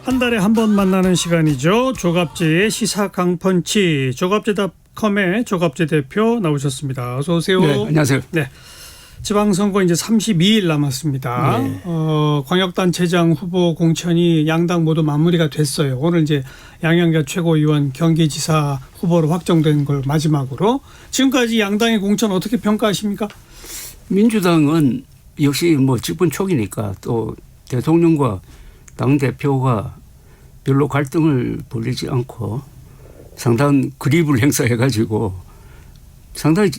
한 달에 한 번 만나는 시간이죠. 조갑제의 시사 강펀치. 조갑제닷컴의 조갑제 대표 나오셨습니다. 어서 오세요. 네, 안녕하세요. 네. 지방선거 이제 32일 남았습니다. 네. 광역단체장 후보 공천이 양당 모두 마무리가 됐어요. 오늘 이제 양양자 최고위원 경기지사 후보로 확정된 걸 마지막으로. 지금까지 양당의 공천 어떻게 평가하십니까? 민주당은 역시 뭐 집권 초기니까 또 대통령과 당대표가 별로 갈등을 벌이지 않고 상당한 그립을 행사해 가지고 상당히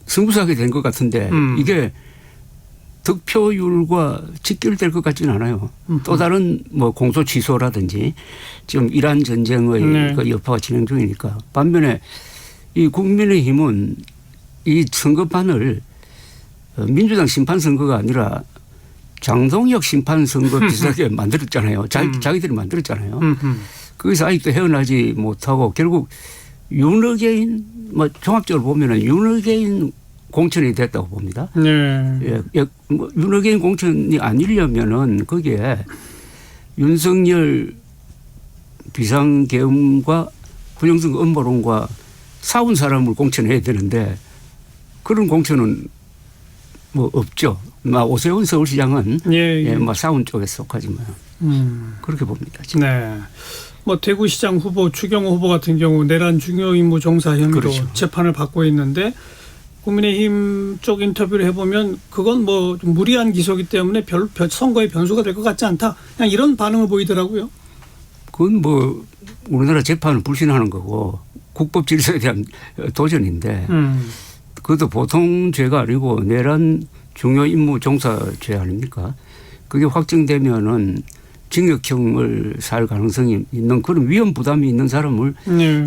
승부사하게 된 것 같은데 이게 득표율과 직결될 것 같지는 않아요. 또 다른 뭐 공소 취소라든지 지금 이란 전쟁의 네. 그 여파가 진행 중이니까 반면에 이 국민의힘은 이 선거판을 민주당 심판선거가 아니라 장동혁 심판선거 비슷하게 만들었잖아요. 자기들이 만들었잖아요. 거기서 아직도 헤어나지 못하고 결국 윤어게인 뭐 종합적으로 보면은 윤어게인 공천이 됐다고 봅니다. 네. 예, 뭐 윤어게인 공천이 아니려면은 거기에 윤석열 비상계엄과 부정선거 음모론과 싸운 사람을 공천해야 되는데 그런 공천은 뭐 없죠. 오세훈 서울시장은 예. 뭐 싸운 쪽에 속하지만 그렇게 봅니다. 지금. 네. 뭐 대구시장 후보 추경호 후보 같은 경우 내란 중요 임무 종사 혐의로 그렇죠. 재판을 받고 있는데 국민의힘 쪽 인터뷰를 해보면 그건 뭐 좀 무리한 기소이기 때문에 별 선거에 변수가 될 것 같지 않다. 그냥 이런 반응을 보이더라고요. 그건 뭐 우리나라 재판을 불신하는 거고 국법 질서에 대한 도전인데 그것도 보통 죄가 아니고 내란 중요 임무 종사죄 아닙니까? 그게 확정되면은 징역형을 살 가능성이 있는 그런 위험 부담이 있는 사람을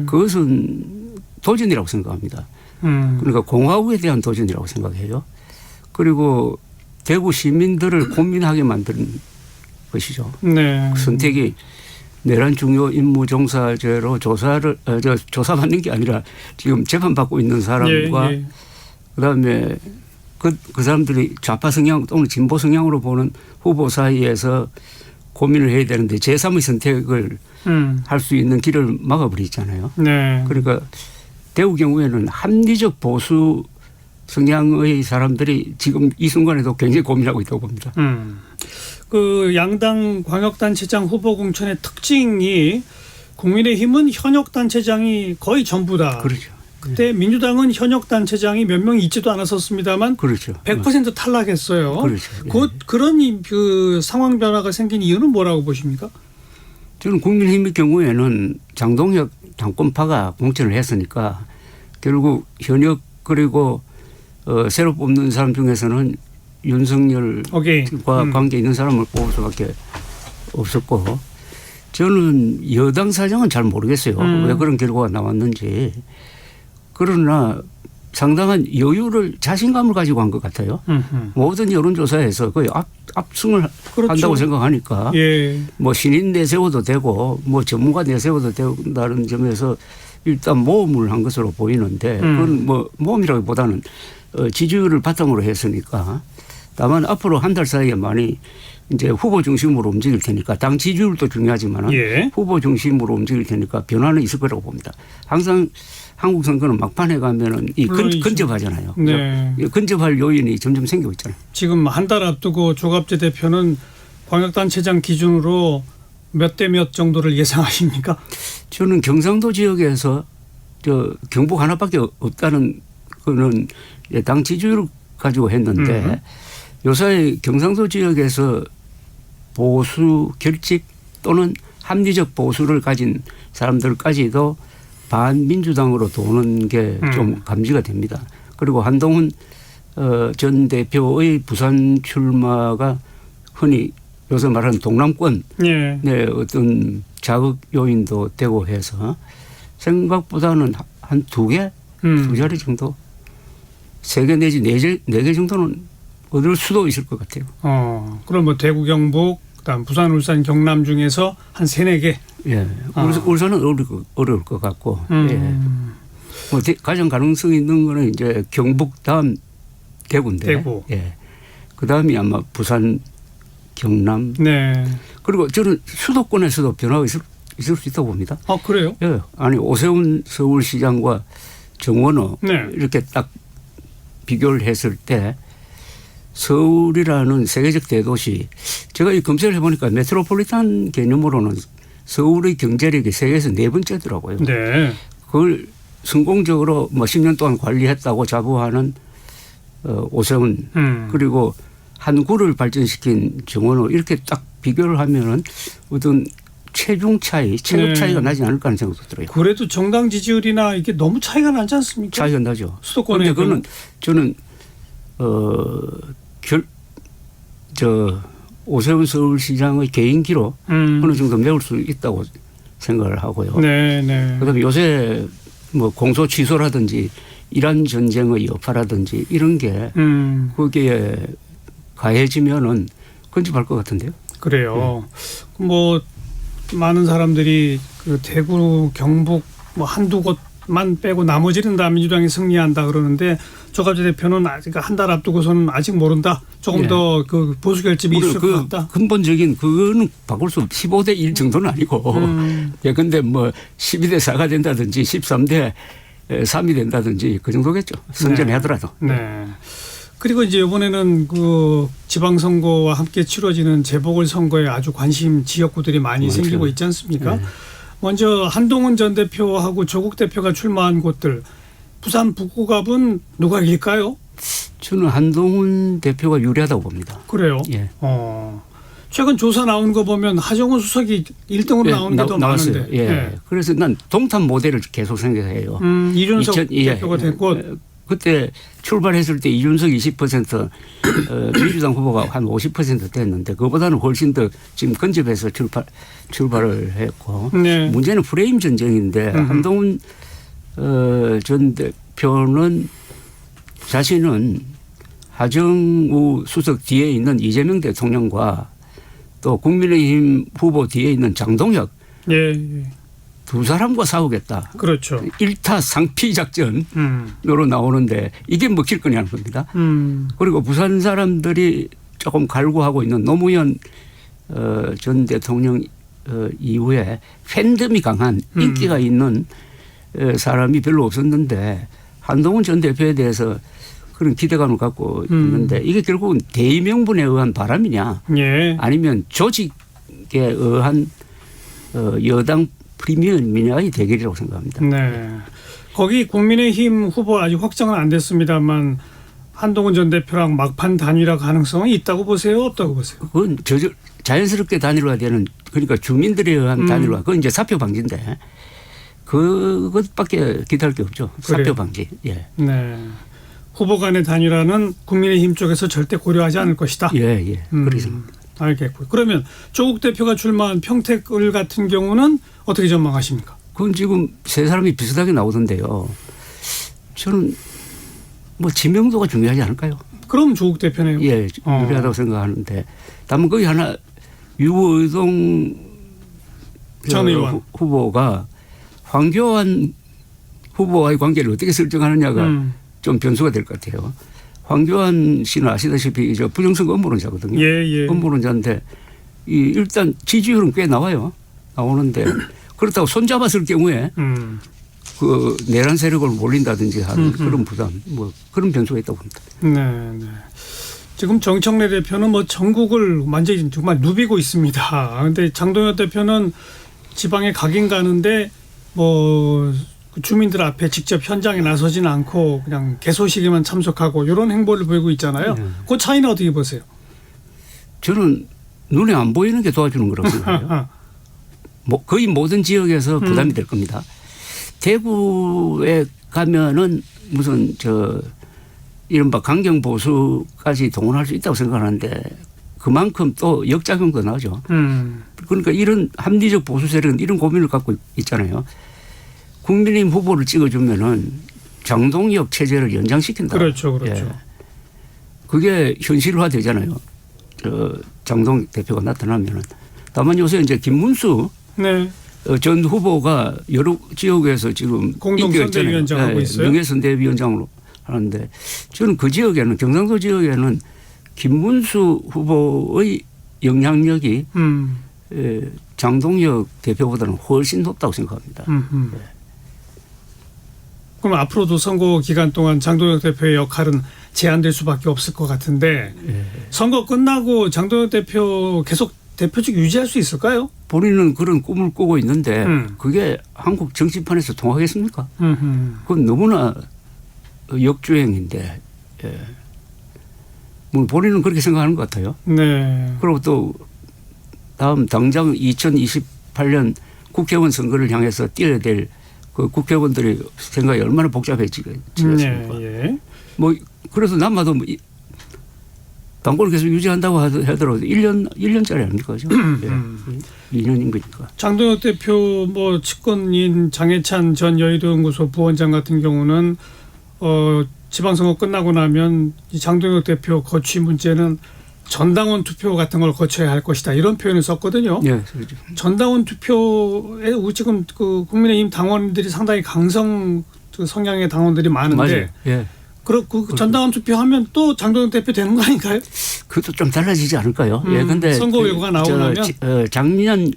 그것은 도전이라고 생각합니다. 그러니까 공화국에 대한 도전이라고 생각해요. 그리고 대구 시민들을 고민하게 만든 것이죠. 네. 그 선택이 내란 중요 임무 종사죄로 조사받는 게 아니라 지금 재판받고 있는 사람과 그다음에 그 사람들이 좌파 성향 또는 진보 성향으로 보는 후보 사이에서 고민을 해야 되는데 제3의 선택을 할 수 있는 길을 막아버리잖아요. 네. 그러니까 대구 경우에는 합리적 보수 성향의 사람들이 지금 이 순간에도 굉장히 고민하고 있다고 봅니다. 그 양당 광역단체장 후보 공천의 특징이 국민의힘은 현역단체장이 거의 전부다. 그렇죠. 그때 민주당은 현역단체장이 몇 명 있지도 않았었습니다만 그렇죠. 100% 탈락했어요. 그렇죠. 그런 그 상황 변화가 생긴 이유는 뭐라고 보십니까? 저는 국민의힘의 경우에는 장동혁 당권파가 공천을 했으니까 결국 현역 그리고 새로 뽑는 사람 중에서는 윤석열과 관계 있는 사람을 뽑을 수밖에 없었고 저는 여당 사정은 잘 모르겠어요. 왜 그런 결과가 나왔는지. 그러나 상당한 여유를 자신감을 가지고 한 것 같아요. 모든 여론조사에서 거의 압승을 그렇죠. 한다고 생각하니까 뭐 신인 내세워도 되고 뭐 전문가 내세워도 된다는 점에서 일단 모험을 한 것으로 보이는데 그건 뭐 모험이라기보다는 지지율을 바탕으로 했으니까 다만 앞으로 한 달 사이에 많이 이제 후보 중심으로 움직일 테니까 당 지지율도 중요하지만 후보 중심으로 움직일 테니까 변화는 있을 거라고 봅니다. 항상 한국 선거는 막판에 가면은 이 근접하잖아요. 네. 근접할 요인이 점점 생기고 있잖아요. 지금 한 달 앞두고 조갑제 대표는 광역단체장 기준으로 몇 대 몇 정도를 예상하십니까? 저는 경상도 지역에서 경북 하나밖에 없다는 거는 당 지지율을 가지고 했는데 요새 경상도 지역에서 보수 결집 또는 합리적 보수를 가진 사람들까지도 반민주당으로 도는 게 좀 감지가 됩니다. 그리고 한동훈 전 대표의 부산 출마가 흔히 요새 말하는 동남권 네, 어떤 자극 요인도 되고 해서 생각보다는 한 두 자리 정도, 3개 내지 4개 정도는 얻을 수도 있을 것 같아요. 그럼 뭐 대구, 경북, 그다음 부산, 울산, 경남 중에서 한 3-4개. 예, 울산은 어려울 것 같고, 예. 뭐 가장 가능성 있는 거는 이제 경북 다음 대구인데, 대구. 예. 그 다음이 아마 부산, 경남. 네. 그리고 저는 수도권에서도 변화가 있을 수 있다고 봅니다. 아, 그래요? 예. 아니 오세훈 서울시장과 정원호 네. 이렇게 딱 비교를 했을 때 서울이라는 세계적 대도시, 제가 이 검색을 해보니까 메트로폴리탄 개념으로는 서울의 경제력이 세계에서 4번째더라고요. 네. 그걸 성공적으로 뭐 10년 동안 관리했다고 자부하는 오세훈 그리고 한 구를 발전시킨 정원호 이렇게 딱 비교를 하면은 어떤 체중 차이, 체급 네. 차이가 나지 않을까 하는 생각도 들어요. 그래도 정당 지지율이나 이게 너무 차이가 나지 않습니까? 차이가 나죠. 수도권에. 그런데 그거는 저는 오세훈 서울시장의 개인기로 어느 정도 메울 수 있다고 생각을 하고요. 네, 네. 그다음에 요새 뭐 공소 취소라든지 이란 전쟁의 여파라든지 이런 게 거기에 가해지면은 건집할 것 같은데요. 그래요. 뭐 많은 사람들이 그 대구, 경북 뭐 한두 곳만 빼고 나머지는 다 민주당이 승리한다 그러는데 조갑재 대표는 아직 한 달 앞두고서는 아직 모른다. 조금 예. 더 그 보수 결집이 있을 것 같다. 근본적인 그거는 바꿀 수 15대 1 정도는 아니고 예컨대 뭐 12대 4가 된다든지 13대 3이 된다든지 그 정도겠죠. 선전하더라도. 네. 그리고 이제 이번에는 그 지방선거와 함께 치러지는 재보궐선거에 아주 관심 지역구들이 많이 그렇죠. 생기고 있지 않습니까? 네. 먼저 한동훈 전 대표하고 조국 대표가 출마한 곳들 부산 북구갑은 누가 이길까요? 저는 한동훈 대표가 유리하다고 봅니다. 그래요. 예. 최근 조사 나온 거 보면 하정우 수석이 1등으로 나오는 게 더 많은데. 예. 예. 그래서 난 동탄 모델을 계속 생각해요. 이준석 대표가 됐고 그때 출발했을 때 이준석 20% 민주당 후보가 한 50% 됐는데 그보다는 훨씬 더 지금 근접해서 출발을 했고 네. 문제는 프레임 전쟁인데 한동훈 전 대표는 자신은 하정우 수석 뒤에 있는 이재명 대통령과 또 국민의힘 후보 뒤에 있는 장동혁 예, 예. 두 사람과 싸우겠다. 그렇죠. 일타 상피 작전으로 나오는데 이게 먹힐 거냐는 겁니다. 그리고 부산 사람들이 조금 갈구하고 있는 노무현 전 대통령 이후에 팬덤이 강한 인기가 있는 사람이 별로 없었는데 한동훈 전 대표에 대해서 그런 기대감을 갖고 있는데 이게 결국은 대의명분에 의한 바람이냐 예. 아니면 조직에 의한 여당 프리미엄이냐의 대결이라고 생각합니다. 네. 거기 국민의힘 후보 아직 확정은 안 됐습니다만 한동훈 전 대표랑 막판 단일화 가능성이 있다고 보세요? 없다고 보세요? 그건 자연스럽게 단일화되는 그러니까 주민들에 의한 단일화. 그건 이제 사표 방지인데 그것밖에 기대할 게 없죠. 그래요? 사표 방지. 예. 네. 후보 간의 단일화는 국민의힘 쪽에서 절대 고려하지 않을 것이다. 예. 그래서 알겠고요. 그러면 조국 대표가 출마한 평택을 같은 경우는 어떻게 전망하십니까? 그건 지금 세 사람이 비슷하게 나오던데요. 저는 뭐 지명도가 중요하지 않을까요? 그럼 조국 대표네요. 예, 유리하다고 생각하는데 다만 거기 하나 유의동 전 의원 후보가 황교안 후보와의 관계를 어떻게 설정하느냐가 좀 변수가 될 것 같아요. 황교안 씨는 아시다시피 저 부정선거 업무론자거든요. 예. 업무론자인데 일단 지지율은 꽤 나오는데 그렇다고 손잡았을 경우에 그 내란 세력을 몰린다든지 하는 그런 부담, 뭐 그런 변수가 있다고 봅니다. 네. 지금 정청래 대표는 뭐 전국을 완전히 정말 누비고 있습니다. 그런데 장동혁 대표는 지방에 가긴 가는데 뭐 주민들 앞에 직접 현장에 나서지는 않고 그냥 개소식에만 참석하고 이런 행보를 보이고 있잖아요. 그 차이는 어떻게 보세요? 저는 눈에 안 보이는 게 도와주는 거라고 생각해요. 거의 모든 지역에서 부담이 될 겁니다. 대구에 가면은 무슨 이른바 강경 보수까지 동원할 수 있다고 생각하는데 그만큼 또 역작용도 나죠. 그러니까 이런 합리적 보수 세력은 이런 고민을 갖고 있잖아요. 국민의힘 후보를 찍어주면은 장동혁 체제를 연장시킨다. 그렇죠. 예. 그게 현실화 되잖아요. 장동혁 대표가 나타나면은. 다만 요새 이제 김문수 전 후보가 여러 지역에서 지금 공동선대위원장 하고 있어요. 명예선대위원장으로 하는데 저는 그 지역에는 경상도 지역에는 김문수 후보의 영향력이 장동혁 대표보다는 훨씬 높다고 생각합니다. 그럼 앞으로도 선거 기간 동안 장동혁 대표의 역할은 제한될 수밖에 없을 것 같은데 선거 끝나고 장동혁 대표 계속 대표직 유지할 수 있을까요? 본인은 그런 꿈을 꾸고 있는데 그게 한국 정치판에서 통하겠습니까? 그건 너무나 역주행인데 뭐 본인은 그렇게 생각하는 것 같아요. 네. 그리고 또 다음 당장 2028년 국회의원 선거를 향해서 뛰어야 될 그 국회의원들의 생각이 얼마나 복잡해지겠습니까? 예. 뭐 그래서 남아도 뭐 당권을 계속 유지한다고 하더라도 1년짜리 아닙니까? 그죠? 2년인 거니까. 장동혁 대표 뭐 측근인 장해찬 전 여의도연구소 부원장 같은 경우는 지방선거 끝나고 나면 이 장동혁 대표 거취 문제는 전당원 투표 같은 걸 거쳐야 할 것이다 이런 표현을 썼거든요. 네, 그렇죠. 전당원 투표에 지금 그 국민의힘 당원들이 상당히 강성 그 성향의 당원들이 많은데 맞아요. 예. 그 전당원 투표하면 또 장동혁 대표 되는 거 아닌가요? 그것도 좀 달라지지 않을까요? 예, 근데 선거 결과가 나오고 나면 작년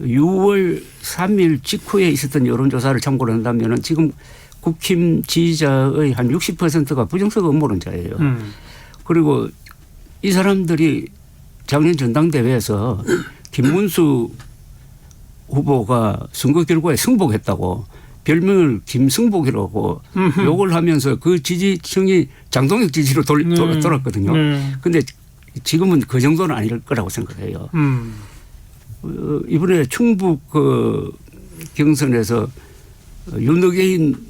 6월 3일 직후에 있었던 여론조사를 참고를 한다면은 지금 국힘 지지자의 한 60%가 부정선거 음모론자예요. 그리고 이 사람들이 작년 전당대회에서 김문수 후보가 선거 결과에 승복했다고 별명을 김승복이라고 욕을 하면서 그 지지층이 장동혁 지지로 돌았거든요. 그런데 지금은 그 정도는 아닐 거라고 생각해요. 이번에 충북 그 경선에서 윤어게인이라고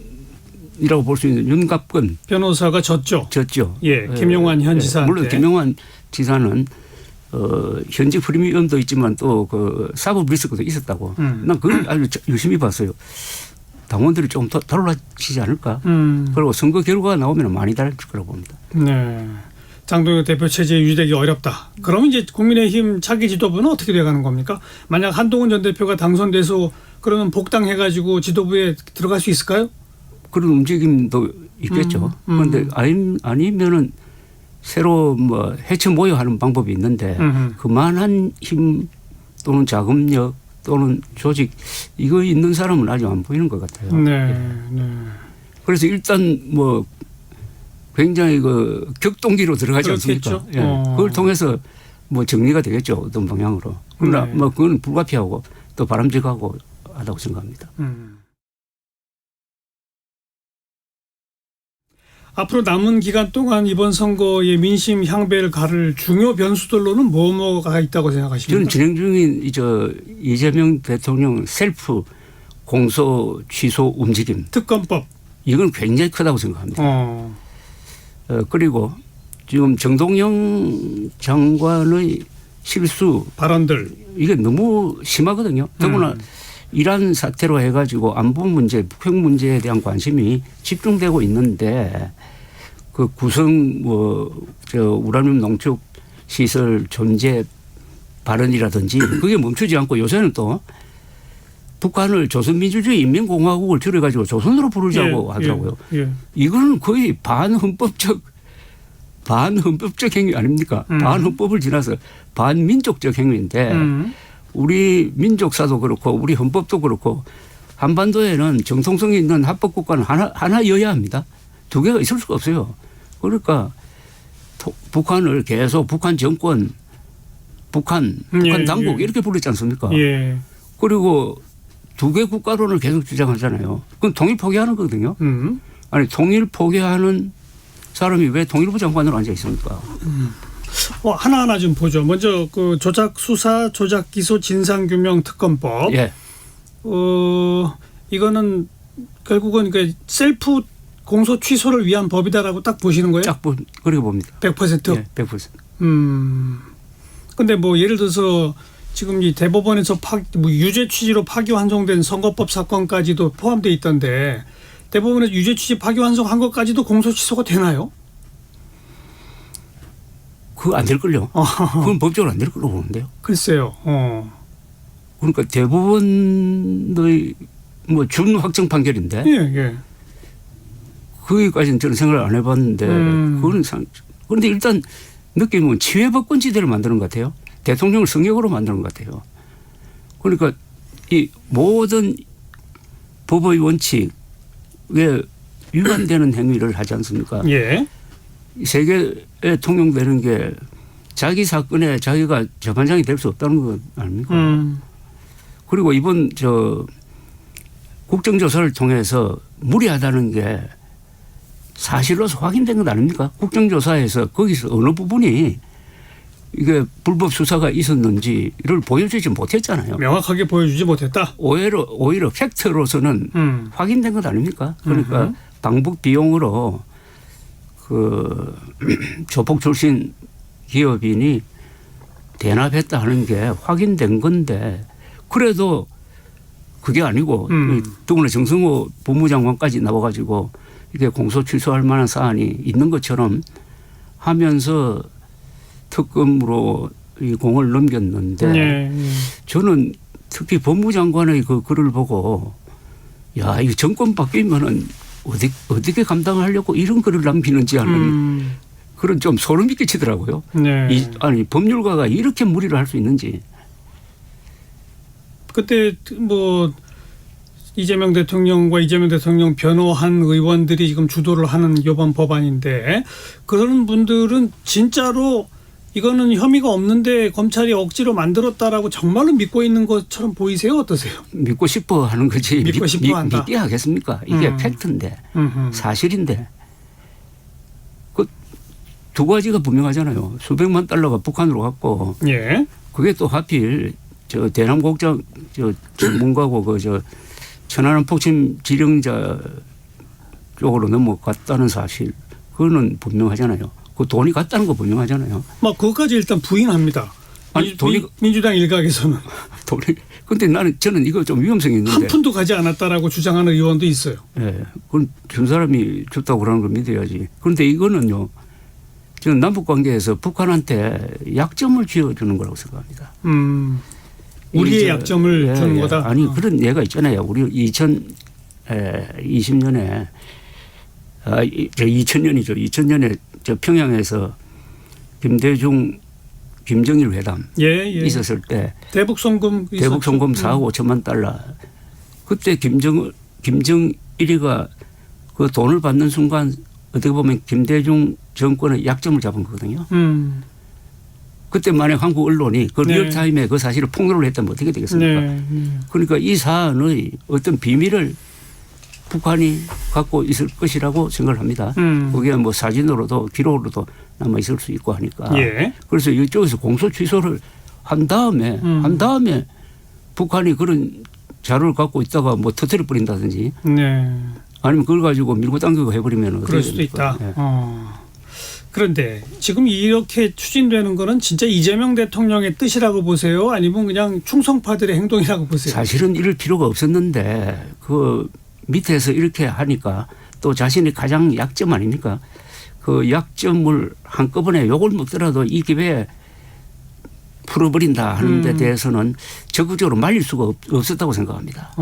볼 수 있는 윤갑근 변호사가 졌죠. 예, 예, 김용환 현 지사한테. 물론 김용환 지사는 현직 프리미엄도 있지만 또 그 사법 리스크도 있었다고. 난 그걸 아주 열심히 봤어요. 당원들이 조금 더 달라지지 않을까. 그리고 선거 결과가 나오면 많이 달라질 거라고 봅니다. 네. 장동혁 대표 체제 유지되기 어렵다. 그러면 이제 국민의힘 차기 지도부는 어떻게 돼가는 겁니까? 만약 한동훈 전 대표가 당선돼서 그러면 복당해가지고 지도부에 들어갈 수 있을까요? 그런 움직임도 있겠죠. 그런데 아니면은 새로 뭐 해체 모여하는 방법이 있는데 그만한 힘 또는 자금력 또는 조직 이거 있는 사람은 아직 안 보이는 것 같아요. 네. 네. 그래서 일단 뭐 굉장히 그 격동기로 들어가지 그렇겠죠. 않습니까? 예. 그걸 통해서 뭐 정리가 되겠죠. 어떤 방향으로. 그러나 네. 뭐 그건 불가피하고 또 바람직하고 하다고 생각합니다. 앞으로 남은 기간 동안 이번 선거의 민심 향배를 가를 중요 변수들로는 뭐가 있다고 생각하십니까? 저는 진행 중인 이재명 대통령 셀프 공소 취소 움직임. 특검법. 이건 굉장히 크다고 생각합니다. 그리고 지금 정동영 장관의 실수 발언들. 이게 너무 심하거든요. 더구나 이란 사태로 해가지고 안보 문제, 북핵 문제에 대한 관심이 집중되고 있는데 그 구성 우라늄 농축 시설 존재 발언이라든지 그게 멈추지 않고 요새는 또 북한을 조선민주주의 인민공화국을 줄여가지고 조선으로 부르자고 하더라고요. 이거는 거의 반헌법적 행위 아닙니까? 반헌법을 지나서 반민족적 행위인데 우리 민족사도 그렇고 우리 헌법도 그렇고 한반도에는 정통성이 있는 합법국가는 하나여야 합니다. 두 개가 있을 수가 없어요. 그러니까 북한을 계속 북한 정권, 북한 당국 이렇게 부르지 않습니까? 예. 그리고 두 개 국가론을 계속 주장하잖아요. 그건 통일 포기하는 거거든요. 아니 통일 포기하는 사람이 왜 통일부 장관으로 앉아 있습니까? 하나하나 좀 보죠. 먼저 그 조작 수사, 조작 기소, 진상 규명 특검법. 예. 이거는 결국은 그 셀프 공소 취소를 위한 법이다라고 딱 보시는 거예요? 딱 그렇게 봅니다. 100%? 예, 100%. 근데 뭐 예를 들어서 지금 이 대법원에서 유죄 취지로 파기환송된 선거법 사건까지도 포함되어 있던데 대법원에서 유죄 취지 파기환송한 것까지도 공소 취소가 되나요? 그거 안 될걸요. 그건 법적으로 안 될 걸로 보는데요. 글쎄요. 그러니까 대법원의 뭐 준 확정 판결인데. 예. 거기까지는 저는 생각을 안 해봤는데 그거는 그런데 일단 느낌은 치외법권지대를 만드는 것 같아요. 대통령을 성역으로 만드는 것 같아요. 그러니까 이 모든 법의 원칙에 위반되는 행위를 하지 않습니까? 예. 세계에 통용되는 게 자기 사건에 자기가 재판장이 될 수 없다는 거 아닙니까? 그리고 이번 국정조사를 통해서 무리하다는 게 사실로서 확인된 것 아닙니까? 국정조사에서 거기서 어느 부분이 이게 불법 수사가 있었는지를 보여주지 못했잖아요. 명확하게 보여주지 못했다. 오히려 팩트로서는 확인된 것 아닙니까? 그러니까 방북 비용으로 그 조폭 출신 기업인이 대납했다 하는 게 확인된 건데 그래도 그게 아니고 더구나 정성호 법무장관까지 나와가지고 이게 공소 취소할 만한 사안이 있는 것처럼 하면서 특검으로 이 공을 넘겼는데 네. 저는 특히 법무장관의 그 글을 보고 야, 이 정권 바뀌면은 어떻게 감당하려고 이런 글을 남기는지 하는 그런 좀 소름이 끼치더라고요. 네. 아니 법률가가 이렇게 무리를 할 수 있는지. 그때 뭐 이재명 대통령과 이재명 대통령 변호한 의원들이 지금 주도를 하는 이번 법안인데 그런 분들은 진짜로 이거는 혐의가 없는데 검찰이 억지로 만들었다라고 정말로 믿고 있는 것처럼 보이세요? 어떠세요? 믿고 싶어 하는 거지. 믿고 싶어 한다. 믿게 하겠습니까? 이게 팩트인데 사실인데 그 두 가지가 분명하잖아요. 수백만 달러가 북한으로 갔고 예. 그게 또 하필 대남국장 전문가고 천안함 폭침 지령자 쪽으로 넘어갔다는 사실 그거는 분명하잖아요. 그 돈이 갔다는 거 분명하잖아요. 막 그것까지 일단 부인합니다. 아니, 민주당 일각에서는 돈이 저는 이거 좀 위험성이 있는데 한 푼도 가지 않았다라고 주장하는 의원도 있어요. 예, 그건 준 사람이 줬다고 그러는 걸 믿어야지. 그런데 이거는요, 저는 남북 관계에서 북한한테 약점을 쥐어주는 거라고 생각합니다. 우리의 약점을 주는 거다. 아니 그런 예가 있잖아요. 우리 2020년에 2000년이죠. 2000년에 평양에서 김대중 김정일 회담 있었을 때 대북 송금 4억 5천만 달러. 그때 김정일이가 그 돈을 받는 순간 어떻게 보면 김대중 정권의 약점을 잡은 거거든요. 그때 만약 한국 언론이 그 리얼타임에 그 사실을 폭로를 했다면 어떻게 되겠습니까? 그러니까 이 사안의 어떤 비밀을 북한이 갖고 있을 것이라고 생각을 합니다. 그게 뭐 사진으로도 기록으로도 남아 있을 수 있고 하니까. 예. 그래서 이쪽에서 공소 취소를 한 다음에 북한이 그런 자료를 갖고 있다가 뭐 터뜨려 버린다든지. 네. 아니면 그걸 가지고 밀고 당기고 해버리면 그럴 수도 됩니까? 있다. 네. 그런데 지금 이렇게 추진되는 거는 진짜 이재명 대통령의 뜻이라고 보세요? 아니면 그냥 충성파들의 행동이라고 보세요? 사실은 이럴 필요가 없었는데 그 밑에서 이렇게 하니까 또 자신이 가장 약점 아닙니까? 그 약점을 한꺼번에 욕을 먹더라도 이 기회에 풀어버린다 하는 데 대해서는 적극적으로 말릴 수가 없었다고 생각합니다.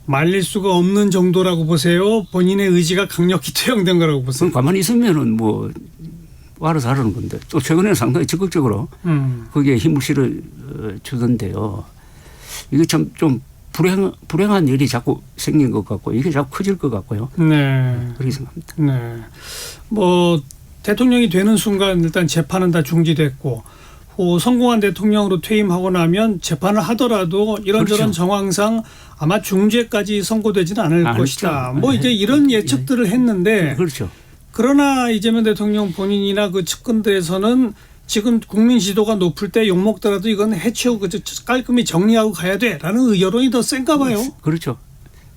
말릴 수가 없는 정도라고 보세요? 본인의 의지가 강력히 투영된 거라고 보세요? 그럼 가만히 있으면은 뭐 알아서 하라는 건데 또 최근에는 상당히 적극적으로 거기에 힘을 실어 주던데요. 이게 참 좀 불행한 일이 자꾸 생긴 것 같고 이게 자꾸 커질 것 같고요. 네. 그렇게 생각합니다. 네. 뭐 대통령이 되는 순간 일단 재판은 다 중지됐고 성공한 대통령으로 퇴임하고 나면 재판을 하더라도 이런저런 그렇죠. 정황상 아마 중죄까지 선고되지는 않을 것이다. 않죠. 뭐 이제 이런 예측들을 했는데 그렇죠. 그러나 이재명 대통령 본인이나 그 측근들에서는 지금 국민 지도가 높을 때 욕먹더라도 이건 해치우고 깔끔히 정리하고 가야 돼라는 여론이 더 센가 봐요. 그렇죠.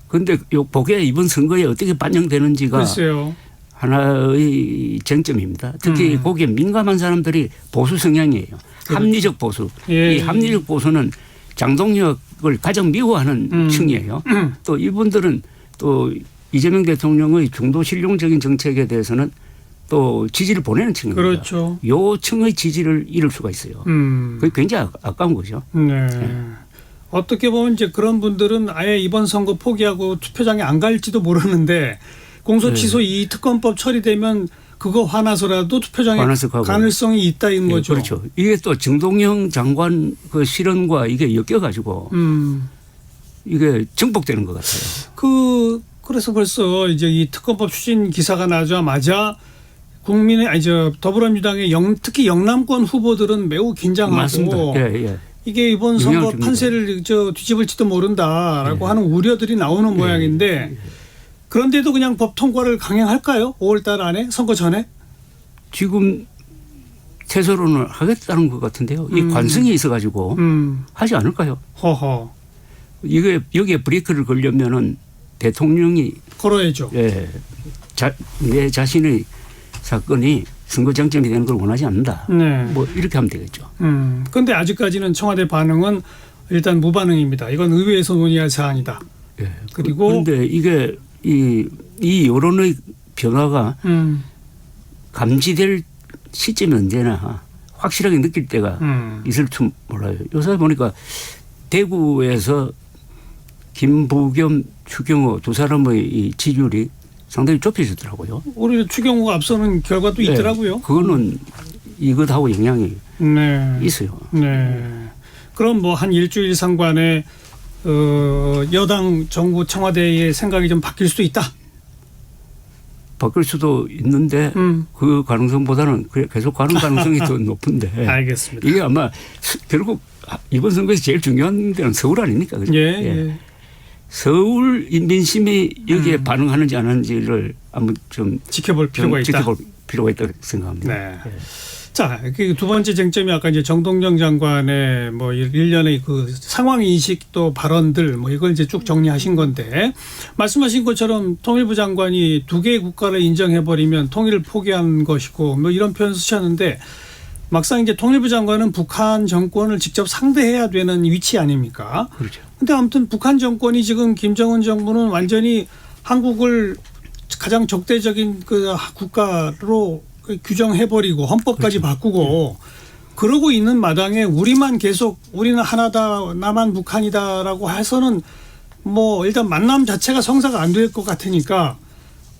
그런데 보게 이번 선거에 어떻게 반영되는지가 글쎄요. 하나의 쟁점입니다. 특히 거기에 민감한 사람들이 보수 성향이에요. 합리적 보수. 예. 이 합리적 보수는 장동혁을 가장 미워하는 층이에요. 또 이분들은 또 이재명 대통령의 중도 실용적인 정책에 대해서는 또 지지를 보내는 층입니다. 그렇죠. 요 층의 지지를 잃을 수가 있어요. 그게 굉장히 아까운 거죠. 네. 어떻게 보면 이제 그런 분들은 아예 이번 선거 포기하고 투표장에 안 갈지도 모르는데 공소취소 이 특검법 처리되면 그거 화나서라도 투표장에 화나서 가고. 가능성이 있다 이런 예, 거죠. 그렇죠. 이게 또 정동영 장관 그 실언과 이게 엮여가지고 이게 정복되는 것 같아요. 그래서 벌써 이제 이 특검법 추진 기사가 나자마자 국민의 더불어민주당의 특히 영남권 후보들은 매우 긴장하고 맞습니다. 예. 이게 이번 선거 영향을 줍니다. 판세를 뒤집을지도 모른다라고 예. 하는 우려들이 나오는 모양인데 그런데도 그냥 법 통과를 강행할까요? 5월달 안에 선거 전에? 지금 태소론을 하겠다는 것 같은데요. 이 관성이 있어가지고 하지 않을까요? 허허. 이게 여기에 브레이크를 걸려면은 대통령이 걸어야죠. 예, 내 자신의 사건이 선거 쟁점이 되는 걸 원하지 않는다. 네. 뭐 이렇게 하면 되겠죠. 그런데 아직까지는 청와대 반응은 일단 무반응입니다. 이건 의회에서 논의할 사안이다. 예. 그리고 그런데 이게 이 여론의 변화가 감지될 시점이 언제나 확실하게 느낄 때가 있을 줄 몰라요. 요새 보니까 대구에서 김부겸, 추경호 두 사람의 이 지지율이 상당히 좁혀지더라고요. 우리 추경호가 앞서는 결과도 있더라고요. 그거는 이것하고 영향이 있어요. 네. 그럼 뭐 한 일주일 상관에 여당 정부 청와대의 생각이 좀 바뀔 수도 있다. 바뀔 수도 있는데 그 가능성보다는 계속 가는 가능성이 더 높은데. 알겠습니다. 이게 아마 결국 이번 선거에서 제일 중요한 데는 서울 아닙니까? 그죠? 예. 서울 민심이 여기에 반응하는지 안 하는지를 한번 좀 지켜볼 필요가 있다. 지켜볼 필요가 있다고 생각합니다. 네. 자, 두 번째 쟁점이 아까 이제 정동영 장관의 뭐 일련의 그 상황 인식 또 발언들 뭐 이걸 이제 쭉 정리하신 건데 말씀하신 것처럼 통일부 장관이 두 개의 국가를 인정해버리면 통일을 포기한 것이고 뭐 이런 표현 쓰셨는데 막상 이제 통일부 장관은 북한 정권을 직접 상대해야 되는 위치 아닙니까? 그렇죠. 근데 아무튼 북한 정권이 지금 김정은 정부는 완전히 한국을 가장 적대적인 그 국가로 규정해버리고 헌법까지 그렇죠. 바꾸고 그러고 있는 마당에 우리만 계속 우리는 하나다 나만 북한이다라고 해서는 뭐 일단 만남 자체가 성사가 안 될 것 같으니까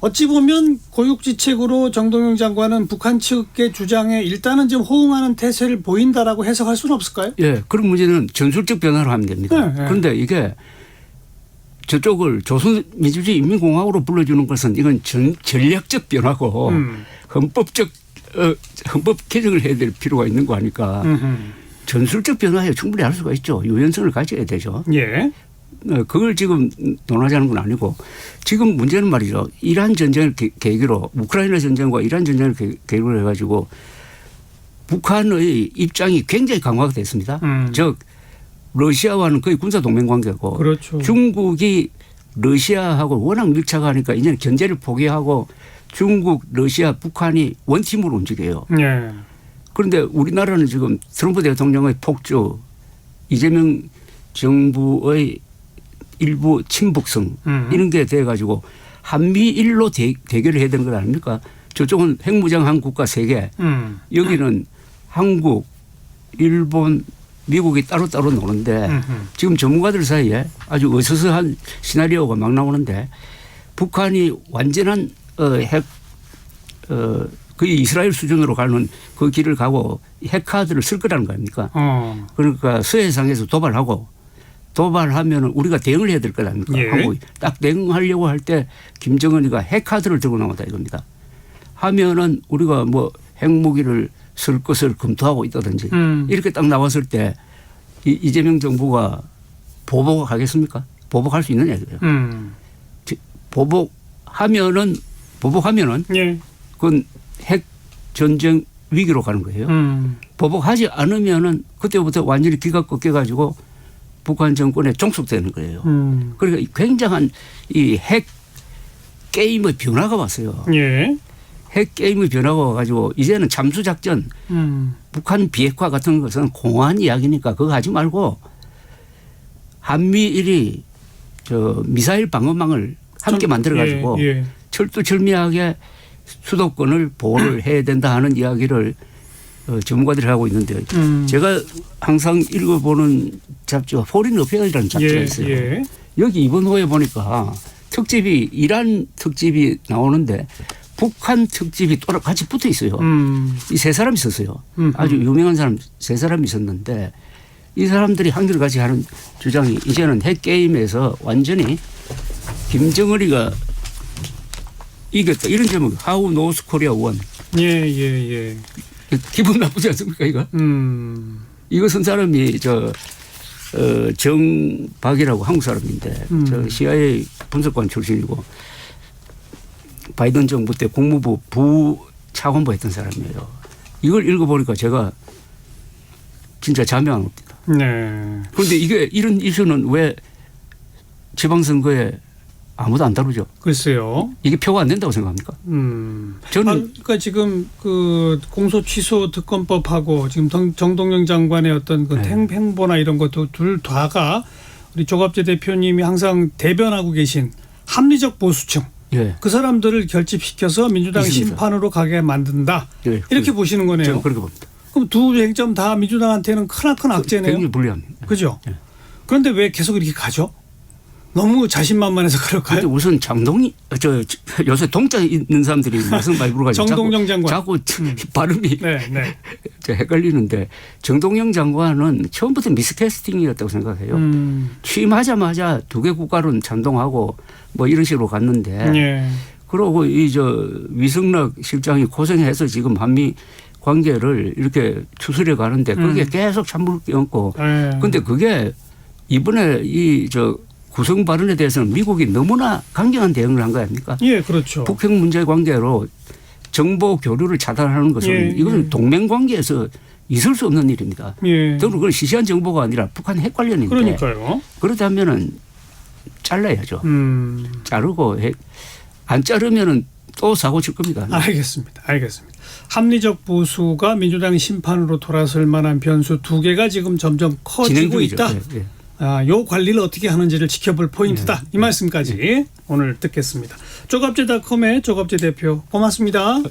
어찌 보면 고육지책으로 정동영 장관은 북한 측의 주장에 일단은 좀 호응하는 태세를 보인다라고 해석할 수는 없을까요? 예, 그런 문제는 전술적 변화로 하면 됩니다. 네. 그런데 이게 저쪽을 조선민주주의 인민공화국으로 불러주는 것은 이건 전략적 변화고 헌법 개정을 해야 될 필요가 있는 거 아닐까. 전술적 변화에 충분히 할 수가 있죠. 유연성을 가져야 되죠. 예. 그걸 지금 논하자는 건 아니고 지금 문제는 말이죠. 이란 전쟁을 계기로 우크라이나 전쟁과 이란 전쟁을 계기로 해가지고 북한의 입장이 굉장히 강화가 됐습니다. 즉 러시아와는 거의 군사 동맹 관계고 그렇죠. 중국이 러시아하고 워낙 밀착하니까 이제는 견제를 포기하고 중국, 러시아, 북한이 원팀으로 움직여요. 예. 그런데 우리나라는 지금 트럼프 대통령의 폭주, 이재명 정부의 일부 친북성 이런 게 돼가지고 한미일로 대결을 해야 되는 것 아닙니까? 저쪽은 핵무장한 국가 3개, 여기는 한국, 일본, 미국이 따로따로 노는데 지금 전문가들 사이에 아주 어서서한 시나리오가 막 나오는데 북한이 완전한 핵 거의 이스라엘 수준으로 가는 그 길을 가고 핵카드를 쓸 거라는 거 아닙니까? 그러니까 서해상에서 도발하면 우리가 대응을 해야 될 거 아닙니까? 예. 한국이 딱 대응하려고 할 때 김정은이가 핵카드를 들고 나온다 이겁니다. 하면은 우리가 뭐 핵무기를 쓸 것을 검토하고 있다든지 이렇게 딱 나왔을 때 이재명 정부가 보복하겠습니까? 보복할 수 있느냐 이거예요. 보복하면은 예. 그건 핵 전쟁 위기로 가는 거예요. 보복하지 않으면은 그때부터 완전히 기가 꺾여가지고 북한 정권에 종속되는 거예요. 그러니까 굉장한 이 핵 게임의 변화가 왔어요. 예. 핵 게임의 변화가 와가지고 이제는 잠수작전, 북한 비핵화 같은 것은 공허한 이야기니까 그거 하지 말고 한미일이 미사일 방어망을 함께 만들어가지고 철두철미하게 수도권을 보호를 해야 된다 하는 이야기를 전문가들이 하고 있는데 제가 항상 읽어보는 잡지가 포린 어페어라는 잡지가 있어요. 여기 이번 호에 보니까 이란 특집이 나오는데 북한 특집이 또 같이 붙어 있어요. 이 세 사람이 있었어요. 아주 유명한 사람 세 사람이 있었는데 이 사람들이 한결같이 하는 주장이 이제는 핵게임에서 완전히 김정은이가 이겼다. 이런 제목. How North Korea won. 예. 기분 나쁘지 않습니까 이거? 이거 쓴 사람이 정박이라고 한국 사람인데 저 CIA 분석관 출신이고 바이든 정부 때 국무부 부차관보 했던 사람이에요. 이걸 읽어보니까 제가 진짜 잠이 안 옵니다. 네. 그런데 이런 이슈는 왜 지방선거에 아무도 안 다루죠? 글쎄요. 이게 표가 안 된다고 생각합니까? 저는 그러니까 지금 그 공소 취소 특검법하고 지금 정동영 장관의 어떤 그 행보나 이런 것도 둘 다가 우리 조갑재 대표님이 항상 대변하고 계신 합리적 보수층 예. 그 사람들을 결집시켜서 민주당 있습니다. 심판으로 가게 만든다. 예, 이렇게 보시는 거네요. 저는 그렇게 봅니다. 그럼 두 쟁점 다 민주당한테는 크나큰 악재네요. 굉장히 불리합니다. 그죠? 예. 그런데 왜 계속 이렇게 가죠? 너무 자신만만해서 그럴까요? 근데 우선 요새 동자 있는 사람들이 무슨 말 물어가지고 정동영 장관. 자꾸 발음이 네. 헷갈리는데 정동영 장관은 처음부터 미스캐스팅이었다고 생각해요. 취임하자마자 두 개 국가론 찬동하고 뭐 이런 식으로 갔는데 예. 그러고 위승락 실장이 고생해서 지금 한미 관계를 이렇게 추스려 가는데 그게 계속 찬물을 끼얹고 그런데 그게 이번에 구성 발언에 대해서는 미국이 너무나 강경한 대응을 한 거 아닙니까? 예, 그렇죠. 북핵 문제 관계로 정보 교류를 차단하는 것은 이것은 동맹 관계에서 있을 수 없는 일입니다. 예. 더불어 그건 시시한 정보가 아니라 북한 핵 관련인데. 그러니까요. 그렇다면은 잘라야죠. 자르고 안 자르면은 또 사고 칠 겁니다. 알겠습니다. 합리적 보수가 민주당 심판으로 돌아설 만한 변수 두 개가 지금 점점 커지고 있다. 예. 요 관리를 어떻게 하는지를 지켜볼 포인트다. 이 말씀까지 오늘 듣겠습니다. 조갑재닷컴의 조갑재 대표 고맙습니다.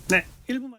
네, 1분